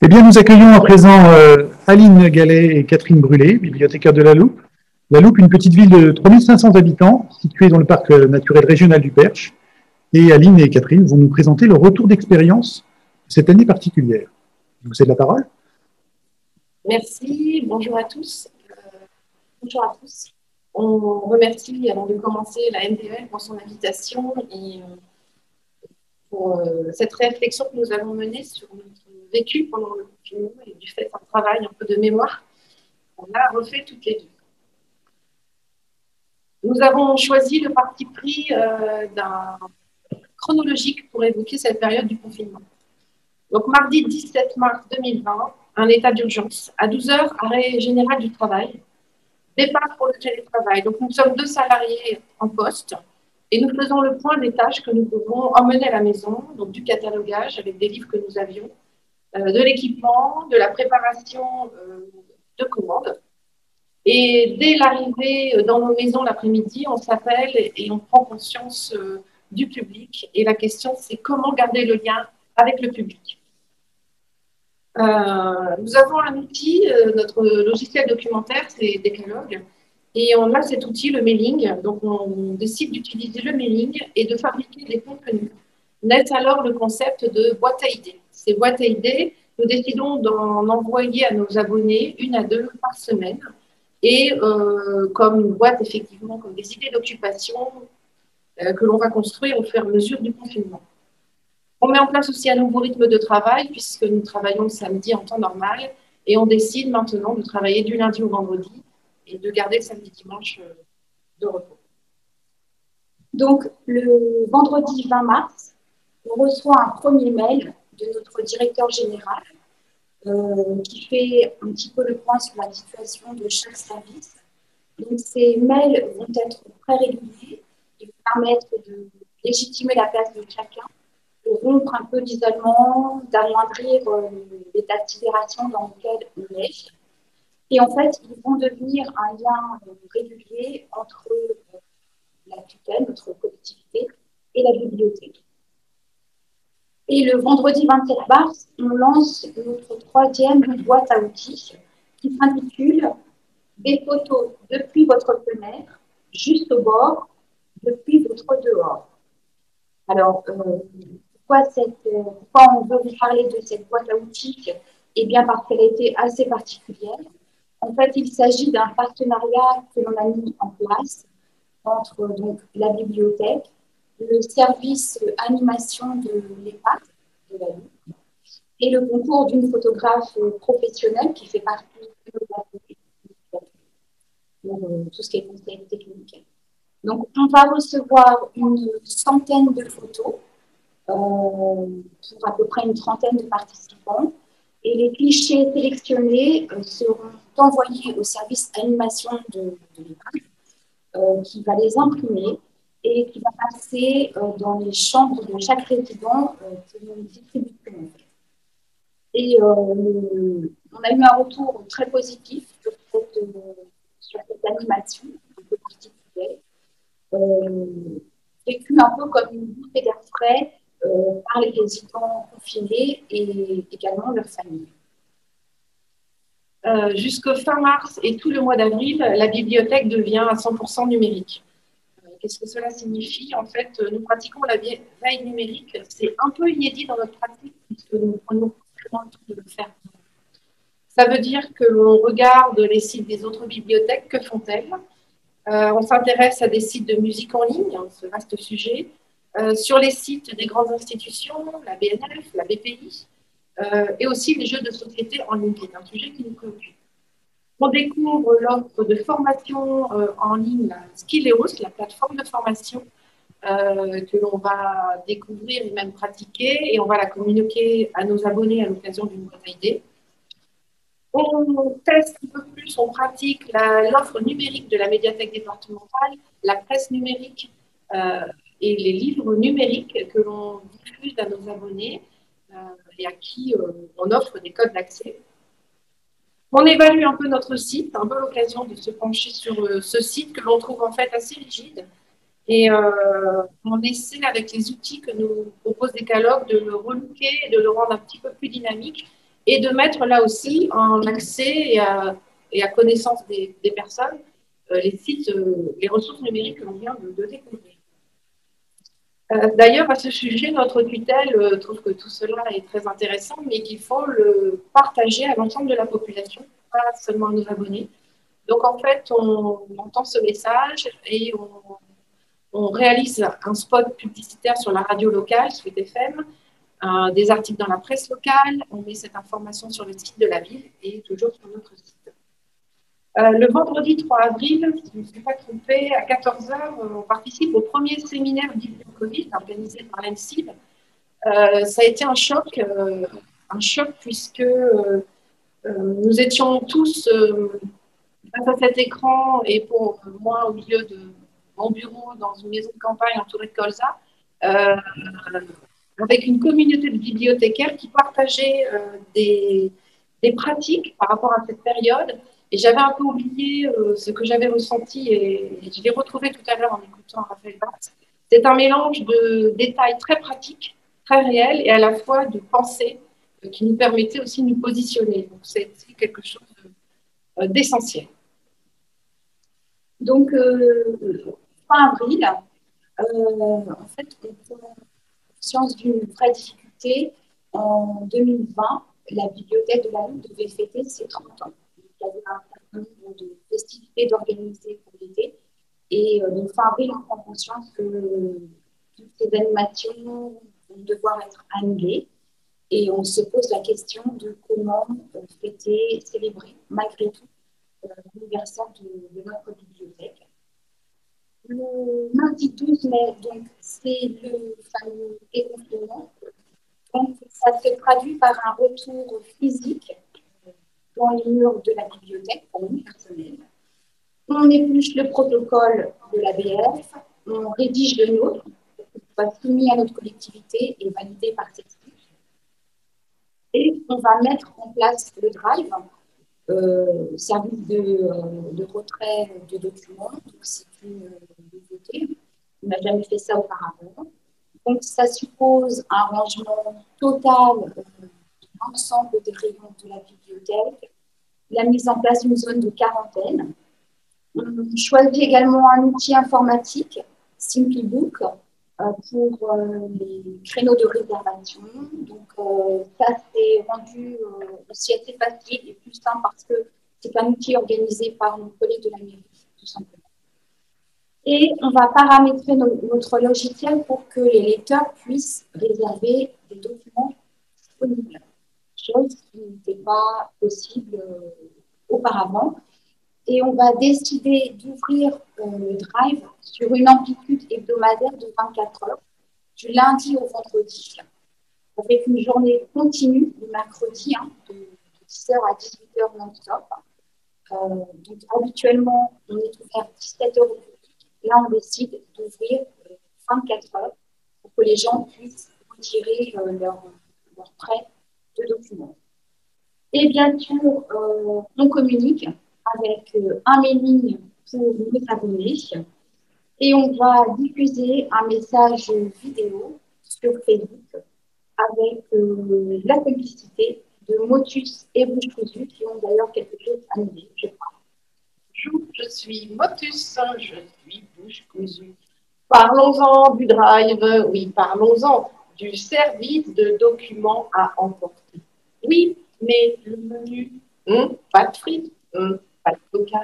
Eh bien, nous accueillons à présent Aline Gallet et Catherine Brûlé, bibliothécaires de La Loupe. La Loupe, une petite ville de 3500 habitants, située dans le parc naturel régional du Perche. Et Aline et Catherine vont nous présenter leur retour d'expérience de cette année particulière. Je vous cède la parole. Merci, bonjour à tous. Bonjour à tous. On remercie, avant de commencer, la MDL pour son invitation et pour cette réflexion que nous avons menée sur notre vécu pendant le confinement et du fait d'un travail un peu de mémoire. On a refait toutes les deux. Nous avons choisi le parti pris d'un chronologique pour évoquer cette période du confinement. Donc, mardi 17 mars 2020, un état d'urgence. À 12 heures, arrêt général du travail. Départ pour le télétravail. Donc, nous sommes deux salariés en poste et nous faisons le point des tâches que nous devons emmener à la maison, donc du catalogage avec des livres que nous avions, de l'équipement, de la préparation de commandes. Et dès l'arrivée dans nos maisons l'après-midi, on s'appelle et on prend conscience du public. Et la question, c'est comment garder le lien avec le public. Nous avons un outil, notre logiciel documentaire, c'est Decalogue, et on a cet outil, le mailing. Donc, on décide d'utiliser le mailing et de fabriquer des contenus. Naît alors le concept de boîte à idées. Ces boîtes à idées, nous décidons d'en envoyer à nos abonnés une à deux par semaine, et comme une boîte, effectivement, comme des idées d'occupation que l'on va construire au fur et à mesure du confinement. On met en place aussi un nouveau rythme de travail puisque nous travaillons le samedi en temps normal et on décide maintenant de travailler du lundi au vendredi et de garder le samedi-dimanche de repos. Donc, le vendredi 20 mars, on reçoit un premier mail de notre directeur général qui fait un petit peu le point sur la situation de chaque service. Donc, ces mails vont être très réguliers et vont permettre de légitimer la place de chacun, de rompre un peu l'isolement, d'amoindrir l'état de sidération dans lequel on est. Et en fait, ils vont devenir un lien régulier entre la tutelle, notre collectivité, et la bibliothèque. Et le vendredi 27 mars, on lance notre troisième boîte à outils qui s'intitule Des photos depuis votre fenêtre, juste au bord, depuis votre dehors. Alors, pourquoi on veut vous parler de cette boîte à outils? Eh bien, parce qu'elle a été assez particulière. En fait, il s'agit d'un partenariat que l'on a mis en place entre donc, la bibliothèque, le service animation de l'EHPAD, de la Loupe, et le concours d'une photographe professionnelle qui fait partie de tout ce qui est conseil technique. Donc, on va recevoir une centaine de photos pour à peu près une trentaine de participants. Et les clichés sélectionnés seront envoyés au service animation de l'EHPAD qui va les imprimer et qui va passer dans les chambres de chaque résident pour une distribution. Et on a eu un retour très positif sur cette animation un peu particulière, vécue un peu comme une bouffée d'air frais par les résidents confinés et également leurs familles. Jusqu'au fin mars et tout le mois d'avril, la bibliothèque devient à 100% numérique. Qu'est-ce que cela signifie? En fait, nous pratiquons la veille numérique. C'est un peu inédit dans notre pratique puisque nous prenons vraiment le temps de le faire. Ça veut dire que l'on regarde les sites des autres bibliothèques, que font-elles? On s'intéresse à des sites de musique en ligne, ce vaste sujet, sur les sites des grandes institutions, la BNF, la BPI, et aussi les jeux de société en ligne, qui est un sujet qui nous préoccupe. On découvre l'offre de formation en ligne, la Skilleos, la plateforme de formation que l'on va découvrir et même pratiquer, et on va la communiquer à nos abonnés à l'occasion d'une boîte à idées. On teste un peu plus, on pratique l'offre numérique de la médiathèque départementale, la presse numérique et les livres numériques que l'on diffuse à nos abonnés et à qui on offre des codes d'accès. On évalue un peu notre site, un peu l'occasion de se pencher sur ce site que l'on trouve en fait assez rigide. Et on essaie avec les outils que nous propose Decalogue de le relooker et de le rendre un petit peu plus dynamique et de mettre là aussi en accès et à connaissance des personnes les sites, les ressources numériques que l'on vient de découvrir. D'ailleurs, à ce sujet, notre tutelle trouve que tout cela est très intéressant, mais qu'il faut le partager à l'ensemble de la population, pas seulement nos abonnés. Donc, en fait, on entend ce message et on réalise un spot publicitaire sur la radio locale, Sweet FM, des articles dans la presse locale, on met cette information sur le site de la ville et toujours sur notre site. Le vendredi 3 avril, si je ne me suis pas trompée, à 14 heures, on participe au premier séminaire Biblio-Covid organisé par l'ENSIB. Ça a été un choc puisque nous étions tous face à cet écran et pour moi au milieu de mon bureau dans une maison de campagne entourée de colza, avec une communauté de bibliothécaires qui partageaient des pratiques par rapport à cette période. Et j'avais un peu oublié ce que j'avais ressenti et je l'ai retrouvé tout à l'heure en écoutant Raphaël Batz. C'est un mélange de détails très pratiques, très réels et à la fois de pensées qui nous permettaient aussi de nous positionner. Donc, c'est quelque chose d'essentiel. Donc, fin avril, en fait, on prend conscience d'une vraie difficulté. En 2020, la bibliothèque de la Loupe devait fêter ses 30 ans. Il y avait un certain nombre de festivités d'organiser pour l'été. Et donc, fin avril, on prend conscience que toutes ces animations vont devoir être annulées. Et on se pose la question de comment fêter, célébrer, malgré tout, l'anniversaire de notre bibliothèque. Le mardi 12 mai, donc, c'est le fameux déconfinement. Donc, ça se traduit par un retour physique dans les murs de la bibliothèque pour nous personnels. On épluche le protocole de l'ABF, on rédige le nôtre, pour qu'il soit soumis à notre collectivité et validé par celle-ci. Et on va mettre en place le Drive, service de retrait de documents. C'est une nouveauté. On n'a jamais fait ça auparavant. Donc, ça suppose un rangement total de l'ensemble des rayons de la bibliothèque, la mise en place d'une zone de quarantaine. On choisit également un outil informatique, Simplybook, pour les créneaux de réservation. Donc, ça, c'est rendu aussi assez facile et plus simple parce que c'est un outil organisé par nos collègues de la mairie, tout simplement. Et on va paramétrer notre logiciel pour que les lecteurs puissent réserver des documents disponibles, chose qui n'était pas possible auparavant. Et on va décider d'ouvrir le Drive sur une amplitude hebdomadaire de 24 heures, du lundi au vendredi, avec une journée continue le mercredi, de 10h à 18h non-stop. Donc, habituellement, on est ouvert 17h au public. Là, on décide d'ouvrir 24 heures pour que les gens puissent retirer leur prêt de documents. Et bien sûr, on communique avec un mailing pour nos abonnés et on va diffuser un message vidéo sur Facebook avec la publicité de Motus et Bouche Cousue qui ont d'ailleurs quelque chose à nous dire, je crois. Bonjour, je suis Motus, je suis Bouche Cousue. Parlons-en du Drive, oui, parlons-en du service de documents à emporter. Oui, mais le menu, pas de frites, pas de coca.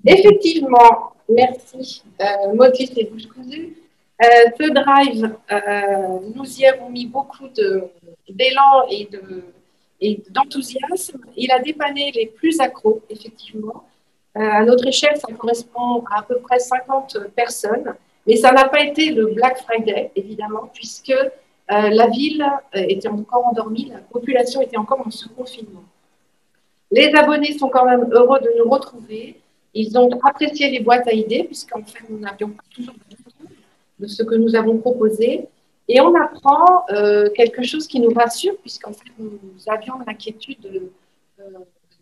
Effectivement, merci Motus et Bouche Cousue. Ce Drive, nous y avons mis beaucoup d'élan et d'enthousiasme. Il a dépanné les plus accros, effectivement. À notre échelle, ça correspond à peu près 50 personnes. Mais ça n'a pas été le Black Friday, évidemment, puisque la ville était encore endormie, la population était encore en sous-confinement. Les abonnés sont quand même heureux de nous retrouver. Ils ont apprécié les boîtes à idées, puisqu'en fait, nous n'avions pas toujours de ce que nous avons proposé. Et on apprend quelque chose qui nous rassure, puisqu'en fait, nous avions l'inquiétude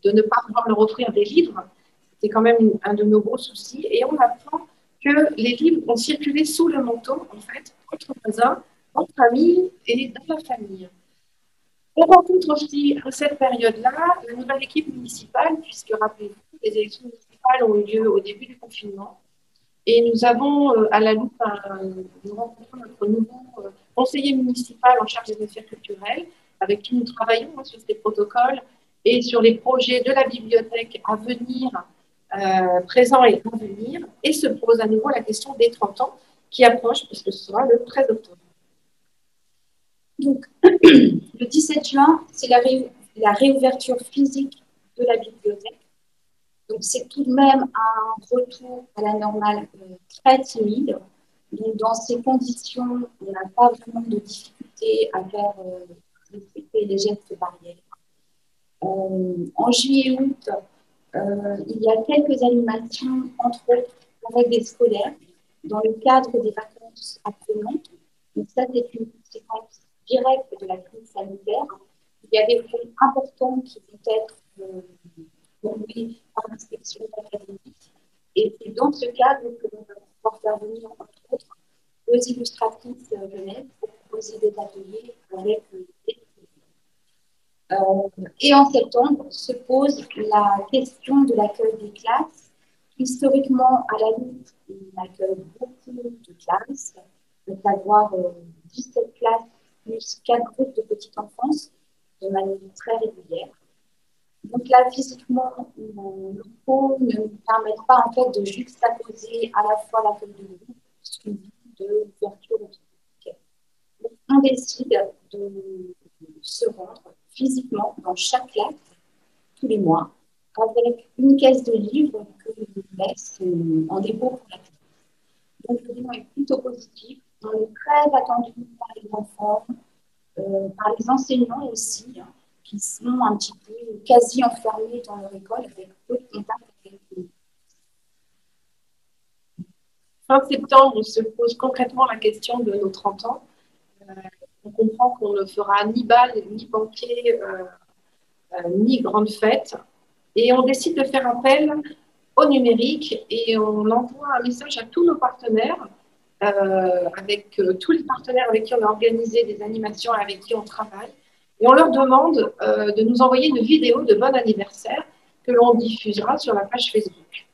de ne pas pouvoir leur offrir des livres. C'était quand même un de nos gros soucis. Et on apprend que les livres ont circulé sous le manteau, en fait, entre voisins, entre amis et dans la famille. On rencontre aussi à cette période-là la nouvelle équipe municipale, puisque rappelez-vous, les élections municipales ont eu lieu au début du confinement. Et nous avons à la loupe, nous rencontrons notre nouveau conseiller municipal en charge des affaires culturelles, avec qui nous travaillons sur ces protocoles et sur les projets de la bibliothèque à venir, présents et à venir. Et se pose à nouveau la question des 30 ans qui approche, puisque ce sera le 13 octobre. Donc, le 17 juin, c'est la réouverture physique de la bibliothèque. Donc, c'est tout de même un retour à la normale très timide. Donc, dans ces conditions, on n'a pas vraiment de difficulté à faire respecter les gestes barrières. En juillet et août, il y a quelques animations, entre autres avec des scolaires, dans le cadre des vacances apprenantes. Donc, ça, c'est une conséquence directe de la crise sanitaire. Il y a des fonds importants qui vont être formés par l'inspection académique. Et c'est dans ce cadre que l'on va pouvoir faire venir, entre autres, deux illustratrices jeunesse pour proposer des ateliers avec des et en septembre se pose la question de l'accueil des classes. Historiquement, à la lutte, on accueille beaucoup de classes, d'avoir 17 classes plus 4 groupes de petite enfance de manière très régulière. Donc là, physiquement, nos locaux ne nous permettent pas en fait de juxtaposer à la fois l'accueil de groupe suivi de l'ouverture au public. Donc, on décide de se rendre physiquement dans chaque classe tous les mois avec une caisse de livres que l'on laisse en dépôt pour la classe. Donc le bilan est plutôt positif. On est très attendu par les enfants, par les enseignants aussi, hein, qui sont un petit peu quasi enfermés dans leur école avec peu de contact avec eux. Fin septembre, on se pose concrètement la question de nos 30 ans. On comprend qu'on ne fera ni bal, ni banquet, ni grande fête. Et on décide de faire appel au numérique et on envoie un message à tous nos partenaires, avec tous les partenaires avec qui on a organisé des animations et avec qui on travaille. Et on leur demande de nous envoyer une vidéo de bon anniversaire que l'on diffusera sur la page Facebook.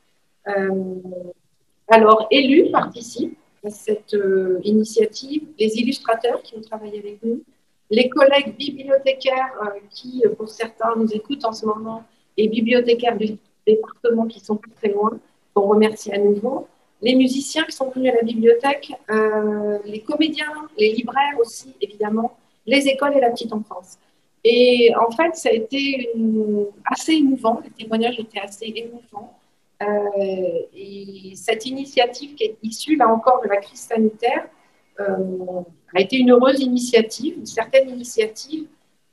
Alors, élus participent à cette initiative, les illustrateurs qui ont travaillé avec nous, les collègues bibliothécaires qui, pour certains, nous écoutent en ce moment, et bibliothécaires du département qui sont pas très loin, qu'on remercie à nouveau, les musiciens qui sont venus à la bibliothèque, les comédiens, les libraires aussi, évidemment, les écoles et la petite enfance. Et en fait, ça a été assez émouvant, les témoignages étaient assez émouvants. Et cette initiative qui est issue, là encore, de la crise sanitaire, a été une heureuse initiative, une certaine initiative,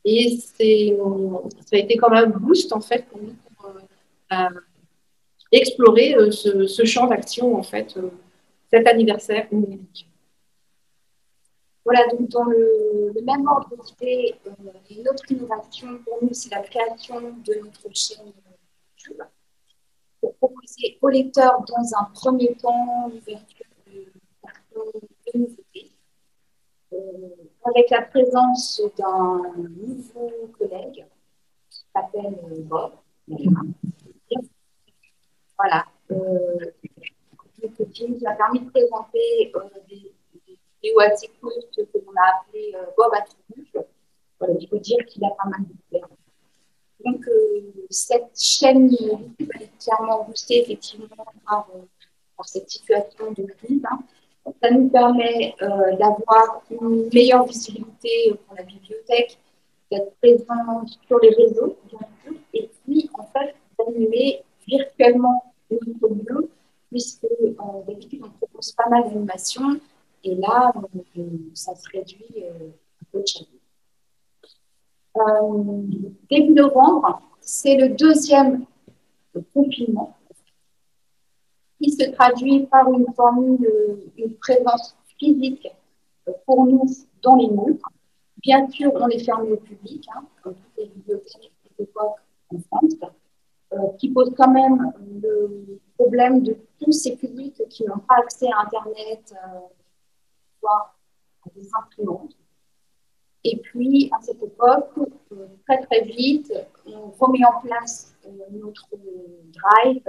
et ça a été comme un boost, en fait, pour nous, pour explorer ce champ d'action, en fait, cet anniversaire numérique. Voilà, donc dans le même ordre d'idée, une autre innovation pour nous, c'est la création de notre chaîne YouTube pour proposer aux lecteurs dans un premier temps l'ouverture de nouveautés. Avec la présence d'un nouveau collègue qui s'appelle Bob. Voilà. Qui nous a permis de présenter des vidéos assez courtes que l'on a appelées Bob à Toulouse. Voilà, il faut dire qu'il a pas mal de faire. Donc, cette chaîne YouTube elle est clairement boostée effectivement par cette situation de crise. Hein. Ça nous permet d'avoir une meilleure visibilité pour la bibliothèque, d'être présent sur les réseaux, bien sûr, et puis, en fait, d'animer virtuellement notre lieu, puisque d'habitude, on propose pas mal d'animations, et là, ça se réduit un peu de chacun. Début novembre, c'est le deuxième confinement qui se traduit par une présence physique pour nous dans les murs. Bien sûr, on est fermé au public, hein, comme toutes les bibliothèques de l'époque en France, qui pose quand même le problème de tous ces publics qui n'ont pas accès à Internet, voire à des imprimantes. Et puis, à cette époque, très très vite, on remet en place notre drive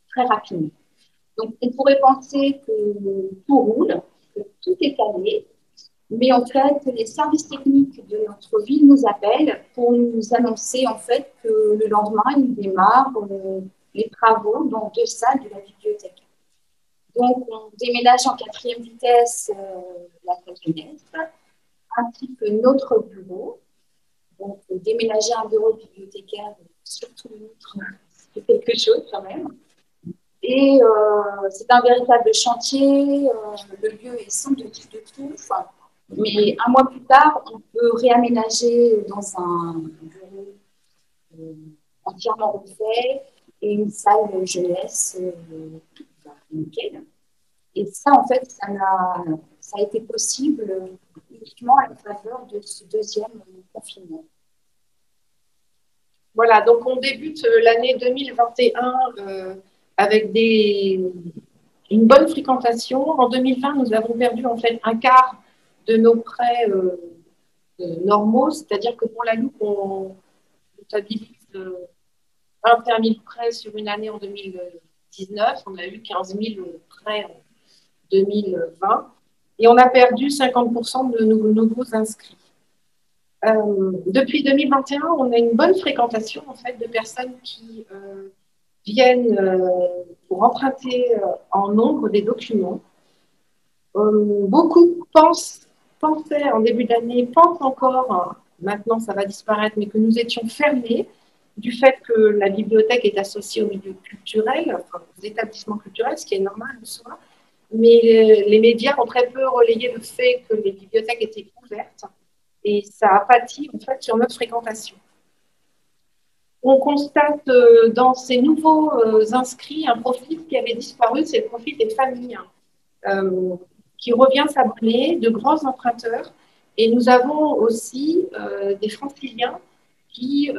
très rapidement. Donc, on pourrait penser que tout roule, que tout est calé, mais en fait, les services techniques de notre ville nous appellent pour nous annoncer en fait que le lendemain, ils démarrent les travaux dans 2 salles de la bibliothèque. Donc, on déménage en 4e vitesse la salle jeunesse, ainsi que notre bureau. Donc, déménager un bureau de bibliothécaire, surtout notre, c'est quelque chose quand même. Et c'est un véritable chantier. Le lieu est sans de tout. Mais un mois plus tard, on peut réaménager dans un bureau entièrement refait et une salle jeunesse nickel. Et ça, en fait, ça a été possible uniquement à la faveur de ce 2e confinement. Voilà, donc on débute l'année 2021 avec une bonne fréquentation. En 2020, nous avons perdu en fait un quart de nos prêts normaux, c'est-à-dire que pour la loupe, on stabilise 21 000 prêts sur une année en 2019, on a eu 15 000 prêts en 2020 et on a perdu 50% de nos nouveaux inscrits. Depuis 2021, on a une bonne fréquentation en fait de personnes qui viennent pour emprunter en nombre des documents. Beaucoup pensaient en début d'année, pensent encore, maintenant ça va disparaître, mais que nous étions fermés du fait que la bibliothèque est associée au milieu culturel, enfin, aux établissements culturels, ce qui est normal en soi. Mais les médias ont très peu relayé le fait que les bibliothèques étaient ouvertes et ça a pâti en fait sur notre fréquentation. On constate dans ces nouveaux inscrits un profil qui avait disparu, c'est le profil des familles, qui revient s'abonner, de grands emprunteurs. Et nous avons aussi des franciliens qui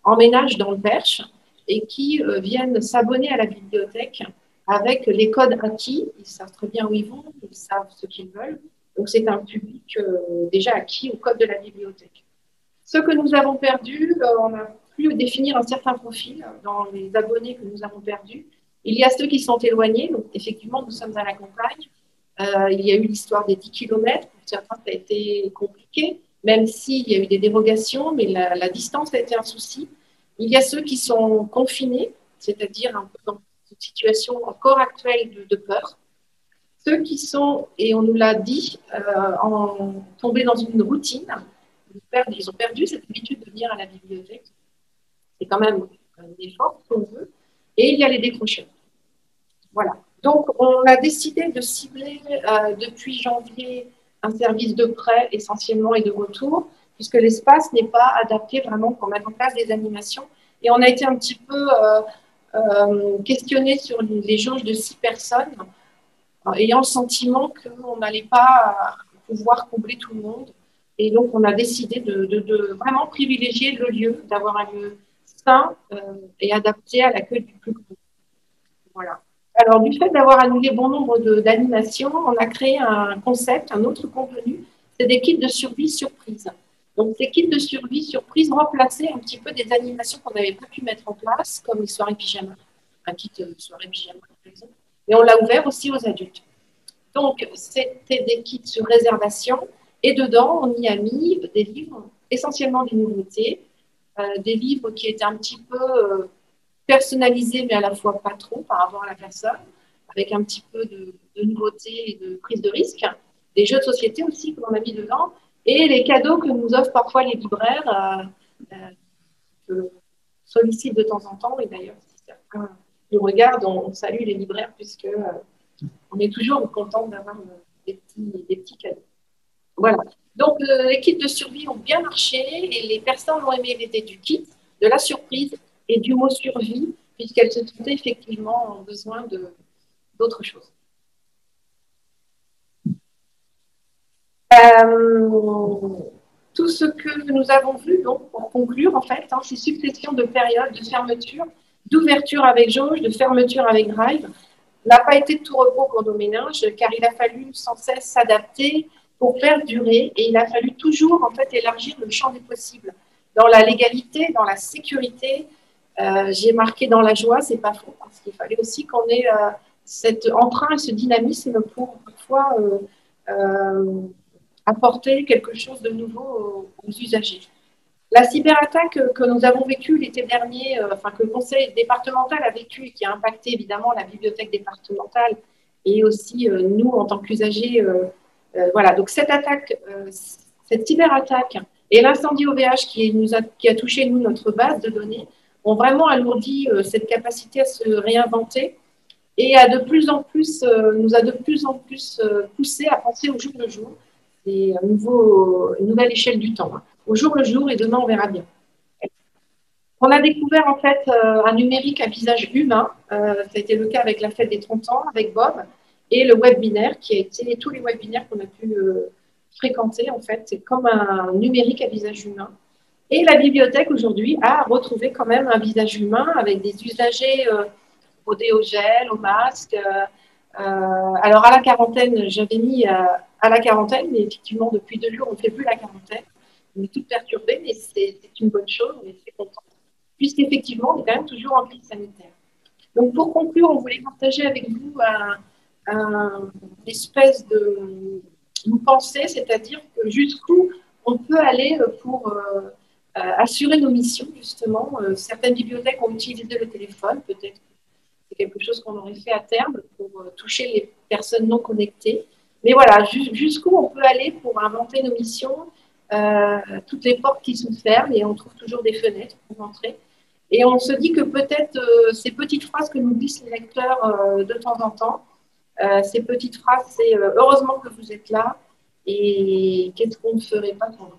emménagent dans le Perche et qui viennent s'abonner à la bibliothèque avec les codes acquis. Ils savent très bien où ils vont, ils savent ce qu'ils veulent. Donc, c'est un public déjà acquis au code de la bibliothèque. Ce que nous avons perdu, on a pu définir un certain profil dans les abonnés que nous avons perdus. Il y a ceux qui sont éloignés, donc effectivement, nous sommes à la campagne. Il y a eu l'histoire des 10 km. Pour certains, ça a été compliqué, même s'il y a eu des dérogations, mais la distance a été un souci. Il y a ceux qui sont confinés, c'est-à-dire un peu dans une situation encore actuelle de peur. Ceux qui sont, et on nous l'a dit, tombés dans une routine, ils ont perdu cette habitude de venir à la bibliothèque. C'est quand même un effort qu'on veut. Et il y a les décrocheurs. Voilà. Donc, on a décidé de cibler depuis janvier un service de prêt essentiellement et de retour, puisque l'espace n'est pas adapté vraiment pour mettre en place des animations. Et on a été un petit peu questionné sur les jauges de 6 personnes, ayant le sentiment qu'on n'allait pas pouvoir combler tout le monde. Et donc, on a décidé de vraiment privilégier le lieu, d'avoir un lieu sain et adapté à l'accueil du public. Voilà. Alors, du fait d'avoir annulé bon nombre d'animations, on a créé un concept, un autre contenu, c'est des kits de survie surprise. Donc, ces kits de survie surprise remplaçaient un petit peu des animations qu'on n'avait pas pu mettre en place, comme les soirées pyjama, un kit soirée pyjama, par exemple. Et on l'a ouvert aussi aux adultes. Donc, c'était des kits sur réservation. Et dedans, on y a mis des livres, essentiellement des nouveautés, des livres qui étaient un petit peu personnalisés, mais à la fois pas trop par rapport à la personne, avec un petit peu de nouveautés et de prise de risque. Des jeux de société aussi que l'on a mis dedans. Et les cadeaux que nous offrent parfois les libraires, que sollicitent de temps en temps. Et d'ailleurs, si certains nous regardent, on salue les libraires puisque on est toujours content d'avoir des petits cadeaux. Voilà. Donc, les kits de survie ont bien marché et les personnes ont aimé l'idée du kit, de la surprise et du mot survie, puisqu'elles se sentaient effectivement en besoin d'autre chose. Tout ce que nous avons vu, donc, pour conclure, en fait, ces successions de périodes de fermeture, d'ouverture avec jauge, de fermeture avec drive, n'a pas été de tout repos pour nos ménages, car il a fallu sans cesse s'adapter pour perdurer. Et il a fallu toujours en fait élargir le champ des possibles dans la légalité, dans la sécurité. J'ai marqué dans la joie, c'est pas faux, parce qu'il fallait aussi qu'on ait cet emprunt et ce dynamisme pour parfois apporter quelque chose de nouveau aux usagers. La cyberattaque que nous avons vécue l'été dernier, enfin que le conseil départemental a vécu et qui a impacté évidemment la bibliothèque départementale et aussi nous en tant qu'usagers, voilà. Donc cette attaque, cette cyberattaque et l'incendie OVH qui a touché nous notre base de données ont vraiment alourdi cette capacité à se réinventer et nous a de plus en plus poussé à penser au jour le jour et une nouvelle échelle du temps. Hein. Au jour le jour et demain on verra bien. On a découvert en fait un numérique à visage humain. Ça a été le cas avec la fête des 30 ans, avec Bob, et le webinaire qui a été, tous les webinaires qu'on a pu fréquenter en fait, c'est comme un numérique à visage humain. Et la bibliothèque aujourd'hui a retrouvé quand même un visage humain avec des usagers au déogel, au masque. Alors à la quarantaine, j'avais mis à la quarantaine, mais effectivement depuis 2 jours, on ne fait plus la quarantaine. On est toutes perturbées, mais c'est une bonne chose, on est très contents. Puisqu'effectivement, on est quand même toujours en crise sanitaire. Donc pour conclure, on voulait partager avec vous une espèce de pensée, c'est-à-dire que jusqu'où on peut aller pour assurer nos missions, justement. Certaines bibliothèques ont utilisé le téléphone, peut-être c'est quelque chose qu'on aurait fait à terme pour toucher les personnes non connectées. Mais voilà, jusqu'où on peut aller pour inventer nos missions, toutes les portes qui se ferment et on trouve toujours des fenêtres pour entrer. Et on se dit que peut-être ces petites phrases que nous glissent les lecteurs de temps en temps, ces petites phrases, c'est heureusement que vous êtes là et qu'est-ce qu'on ne ferait pas pour vous.